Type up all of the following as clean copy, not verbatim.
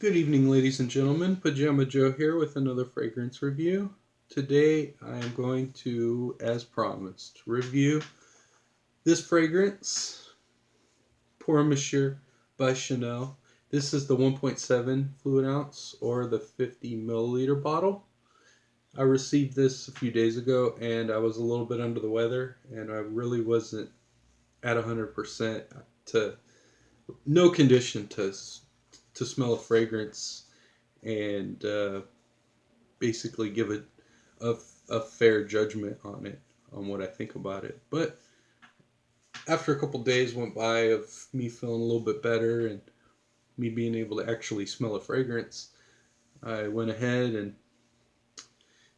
Good evening, ladies and gentlemen. Pajama Joe here with another fragrance review. Today I am going to, as promised, review this fragrance, Pour Monsieur by Chanel. This is the 1.7 fluid ounce or the 50 milliliter bottle. I received this a few days ago and I was a little bit under the weather and I really wasn't at 100% to no condition to smell a fragrance and basically give it a, a fair judgment on it, on what I think about it. But after a couple days went by of me feeling a little bit better and me being able to actually smell a fragrance, I went ahead and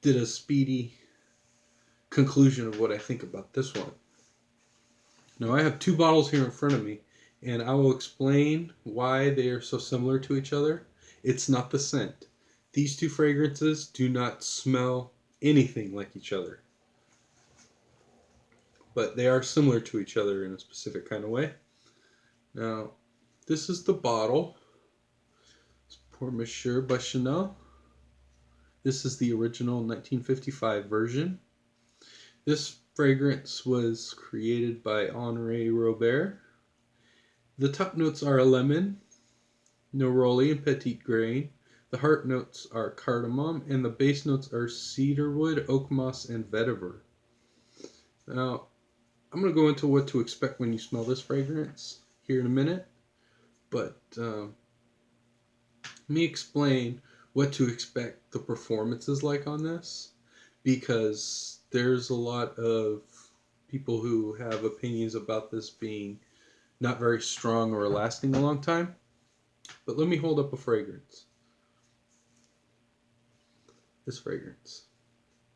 did a speedy conclusion of what I think about this one. Now I have two bottles here in front of me, and I will explain why they are so similar to each other. It's not the scent. These two fragrances do not smell anything like each other, but they are similar to each other in a specific kind of way. Now, this is the bottle. It's Pour Monsieur by Chanel. This is the original 1955 version. This fragrance was created by Henri Robert. The top notes are lemon, neroli, and petit grain. The heart notes are cardamom, and the base notes are cedarwood, oak moss, and vetiver. Now, I'm going to go into what to expect when you smell this fragrance here in a minute, but let me explain what to expect the performance is like on this, because there's a lot of people who have opinions about this being not very strong or lasting a long time. But let me hold up a fragrance. This fragrance.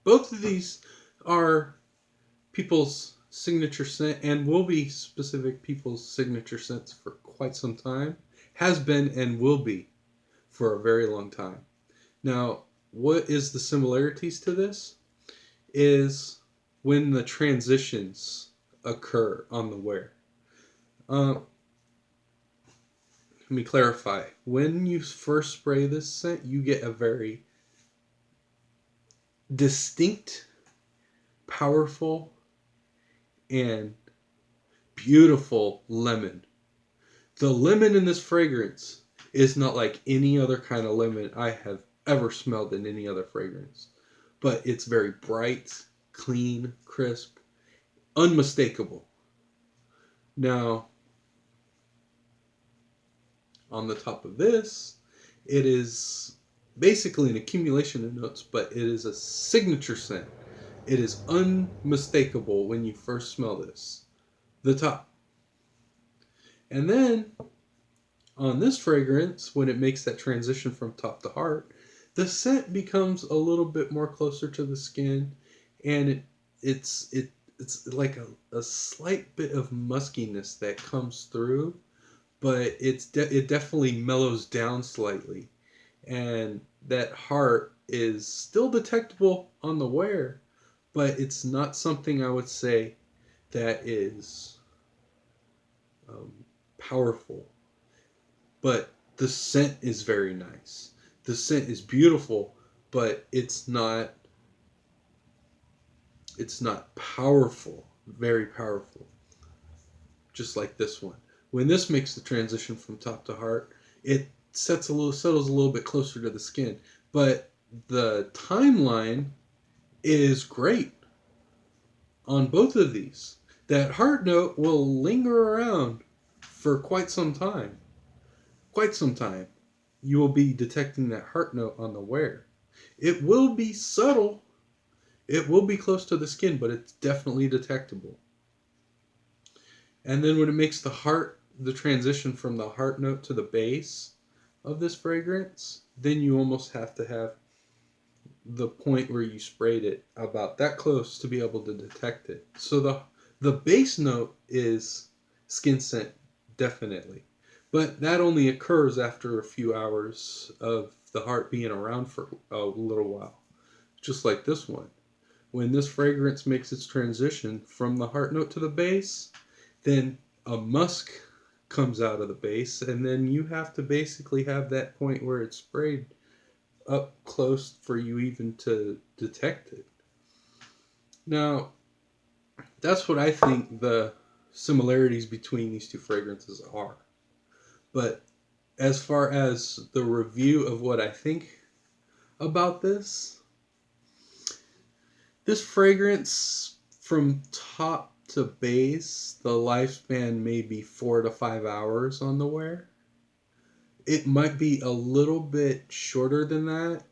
Both of these are people's signature scent and will be specific people's signature scents for quite some time. Has been and will be for a very long time. Now, what is the similarities to this? Is when the transitions occur on the wear. Let me clarify. When you first spray this scent, you get a very distinct, powerful, and beautiful lemon. The lemon in this fragrance is not like any other kind of lemon I have ever smelled in any other fragrance. But it's very bright, clean, crisp, unmistakable. Now, on the top of this, it is basically an accumulation of notes, but it is a signature scent. It is unmistakable when you first smell this. The top. And then, on this fragrance, when it makes that transition from top to heart, the scent becomes a little bit more closer to the skin, and it's like a slight bit of muskiness that comes through, but it definitely mellows down slightly, and that heart is still detectable on the wear, but it's not something I would say that is powerful. But the scent is very nice. The scent is beautiful, but it's not powerful, very powerful. Just like this one. When this makes the transition from top to heart, it settles a little bit closer to the skin. But the timeline is great on both of these. That heart note will linger around for quite some time. Quite some time. You will be detecting that heart note on the wear. It will be subtle. It will be close to the skin, but it's definitely detectable. And then when it makes the transition from the heart note to the base of this fragrance, then you almost have to have the point where you sprayed it about that close to be able to detect it. So the base note is skin scent, definitely. But that only occurs after a few hours of the heart being around for a little while. Just like this one. When this fragrance makes its transition from the heart note to the base, then a musk comes out of the base, and then you have to basically have that point where it's sprayed up close for you even to detect it. Now, that's what I think the similarities between these two fragrances are. But as far as the review of what I think about this fragrance from top to base, the lifespan may be 4 to 5 hours on the wear. It might be a little bit shorter than that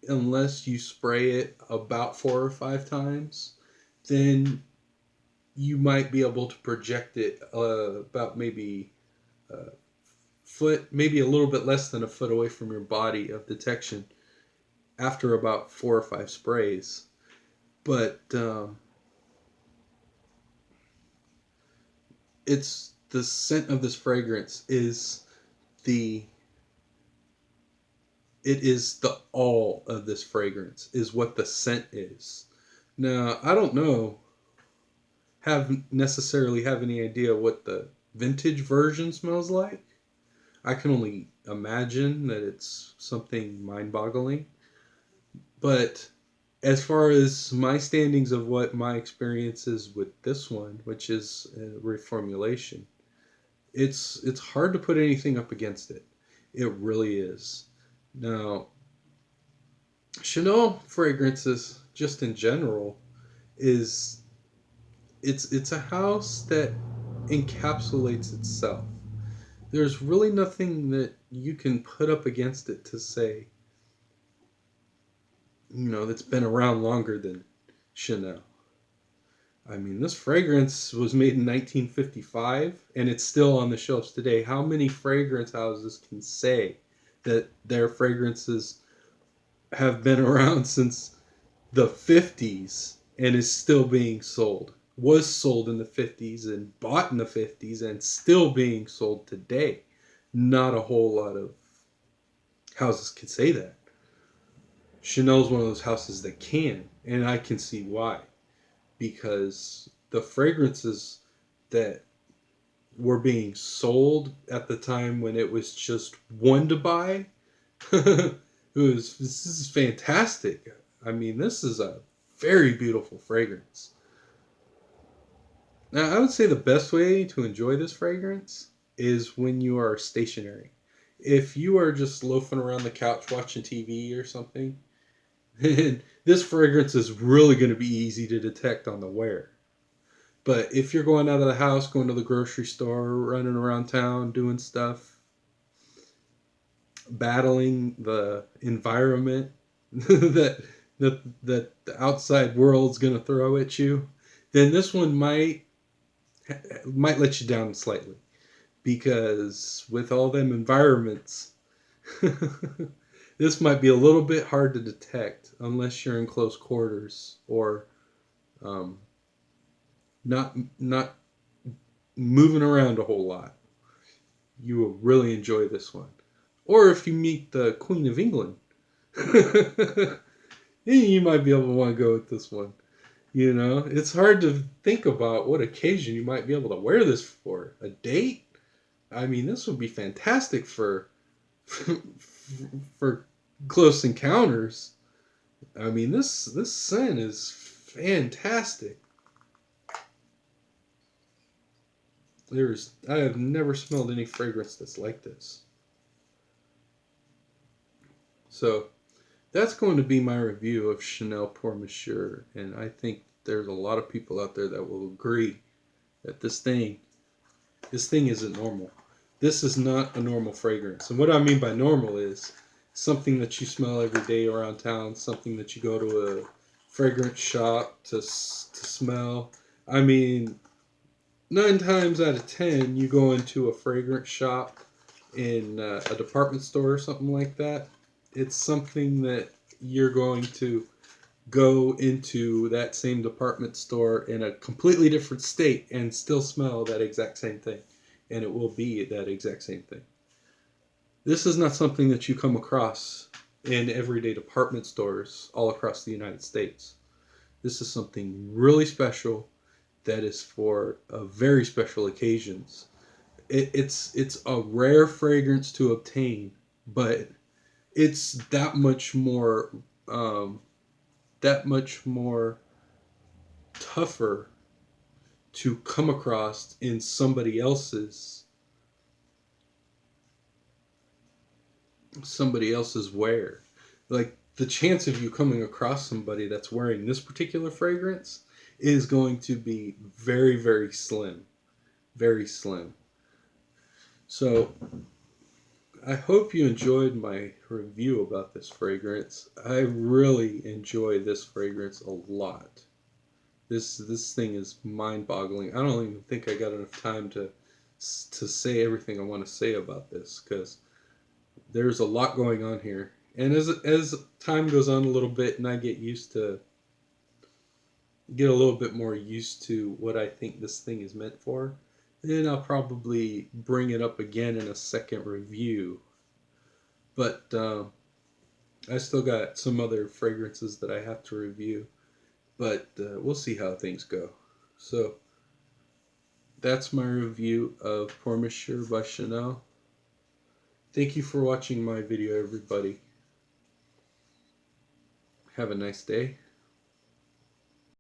unless you spray it about 4 or 5 times. Then you might be able to project it about maybe a foot, maybe a little bit less than a foot away from your body of detection after about 4 or 5 sprays. But it's the scent of this fragrance the it is the all of this fragrance is what the scent is. Now, I don't know, necessarily have any idea what the vintage version smells like. I can only imagine that it's something mind-boggling. But as far as my standings of what my experience is with this one, which is a reformulation, it's hard to put anything up against it. It really is. Now, Chanel fragrances, just in general, is it's a house that encapsulates itself. There's really nothing that you can put up against it to say, that's been around longer than Chanel. I mean, this fragrance was made in 1955 and it's still on the shelves today. How many fragrance houses can say that their fragrances have been around since the 50s and is still being sold? Was sold in the 50s and bought in the 50s and still being sold today. Not a whole lot of houses can say that. Chanel's one of those houses that can, and I can see why. Because the fragrances that were being sold at the time when it was just one to buy, this is fantastic. I mean, this is a very beautiful fragrance. Now, I would say the best way to enjoy this fragrance is when you are stationary. If you are just loafing around the couch watching TV or something, then this fragrance is really going to be easy to detect on the wear. But if you're going out of the house, going to the grocery store, running around town, doing stuff, battling the environment that the outside world's going to throw at you, then this one might let you down slightly. Because with all them environments, this might be a little bit hard to detect unless you're in close quarters or not moving around a whole lot. You will really enjoy this one. Or if you meet the Queen of England, you might be able to want to go with this one. It's hard to think about what occasion you might be able to wear this for. A date? I mean, this would be fantastic for close encounters. I mean, this scent is fantastic. I have never smelled any fragrance that's like this. So that's going to be my review of Chanel Pour Monsieur, and I think there's a lot of people out there that will agree that this thing isn't normal. This is not a normal fragrance. And what I mean by normal is something that you smell every day around town, something that you go to a fragrance shop to smell. I mean, 9 times out of 10, you go into a fragrance shop in a department store or something like that. It's something that you're going to go into that same department store in a completely different state and still smell that exact same thing. And it will be that exact same thing. This is not something that you come across in everyday department stores all across the United States. This is something really special that is for very special occasions. it's a rare fragrance to obtain, but it's um, that much more tougher to come across in somebody else's wear. Like the chance of you coming across somebody that's wearing this particular fragrance is going to be very, very slim. Very slim. So I hope you enjoyed my review about this fragrance. I really enjoy this fragrance a lot. This thing is mind-boggling. I don't even think I got enough time to say everything I want to say about this because there's a lot going on here. And as time goes on a little bit, and I get a little bit more used to what I think this thing is meant for, then I'll probably bring it up again in a second review. But I still got some other fragrances that I have to review. But we'll see how things go. So that's my review of Pour Monsieur by Chanel. Thank you for watching my video, everybody. Have a nice day.